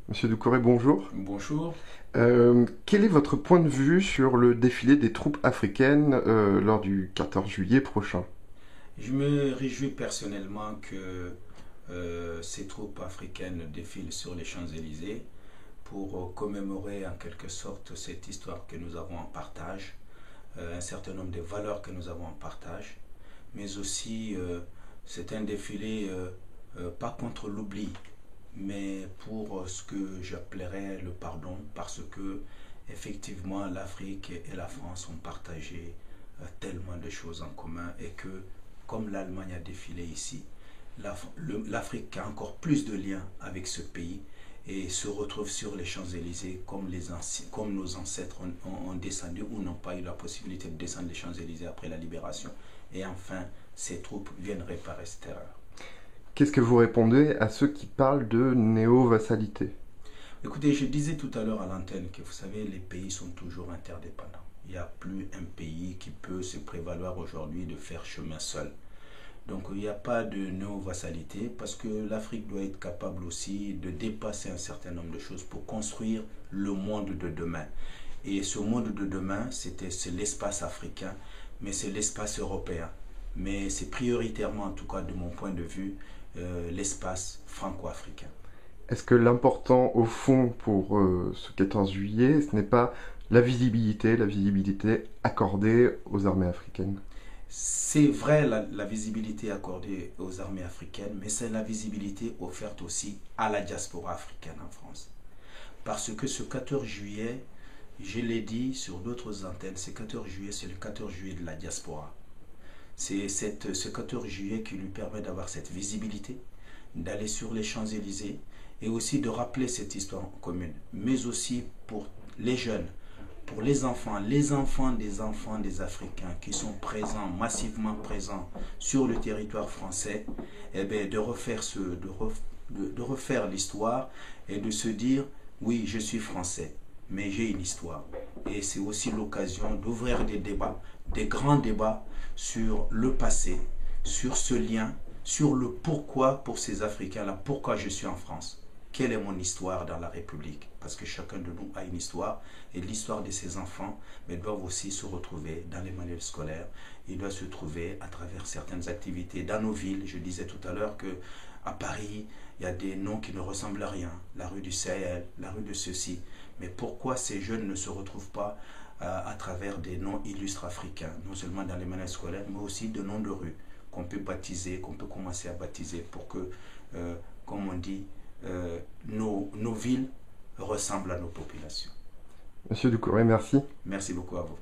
Monsieur Doucouré, bonjour. Bonjour. Quel est votre point de vue sur le défilé des troupes africaines lors du 14 juillet prochain? Je me réjouis personnellement que ces troupes africaines défilent sur les Champs-Élysées pour commémorer en quelque sorte cette histoire que nous avons en partage, un certain nombre de valeurs que nous avons en partage, mais aussi c'est un défilé pas contre l'oubli, mais pour ce que j'appellerais le pardon, parce que effectivement l'Afrique et la France ont partagé tellement de choses en commun et que comme l'Allemagne a défilé ici, l'Afrique a encore plus de liens avec ce pays et se retrouve sur les Champs-Élysées comme nos ancêtres ont descendu ou n'ont pas eu la possibilité de descendre les Champs-Élysées après la libération. Et enfin, ces troupes viennent réparer cette erreur. Qu'est-ce que vous répondez à ceux qui parlent de néo-vassalité? Écoutez, je disais tout à l'heure à l'antenne que vous savez, les pays sont toujours interdépendants. Il n'y a plus un pays qui peut se prévaloir aujourd'hui de faire chemin seul. Donc il n'y a pas de néo-vassalité parce que l'Afrique doit être capable aussi de dépasser un certain nombre de choses pour construire le monde de demain. Et ce monde de demain, c'est l'espace africain, mais c'est l'espace européen. Mais c'est prioritairement, en tout cas de mon point de vue, l'espace franco-africain. Est-ce que l'important au fond pour ce 14 juillet, ce n'est pas la visibilité accordée aux armées africaines? C'est vrai la visibilité accordée aux armées africaines, mais c'est la visibilité offerte aussi à la diaspora africaine en France. Parce que ce 14 juillet, je l'ai dit sur d'autres antennes, ce 14 juillet, c'est le 14 juillet de la diaspora. C'est ce 14 juillet qui lui permet d'avoir cette visibilité, d'aller sur les Champs-Élysées et aussi de rappeler cette histoire commune, mais aussi pour les jeunes, pour les enfants des Africains qui sont présents, massivement présents sur le territoire français, eh bien, de refaire l'histoire et de se dire, oui, je suis français, mais j'ai une histoire. Et c'est aussi l'occasion d'ouvrir des débats, des grands débats sur le passé, sur ce lien, sur le pourquoi pour ces Africains-là, pourquoi je suis en France. Quelle est mon histoire dans la République? Parce que chacun de nous a une histoire et l'histoire de ses enfants mais doivent aussi se retrouver dans les manuels scolaires. Ils doivent se trouver à travers certaines activités dans nos villes. Je disais tout à l'heure que à Paris, il y a des noms qui ne ressemblent à rien. La rue du Sahel, la rue de ceci. Mais pourquoi ces jeunes ne se retrouvent pas à travers des noms illustres africains, non seulement dans les manuels scolaires, mais aussi de noms de rues qu'on peut baptiser, qu'on peut commencer à baptiser pour que, comme on dit, nos villes ressemblent à nos populations. Monsieur Doucouré, merci. Merci beaucoup à vous.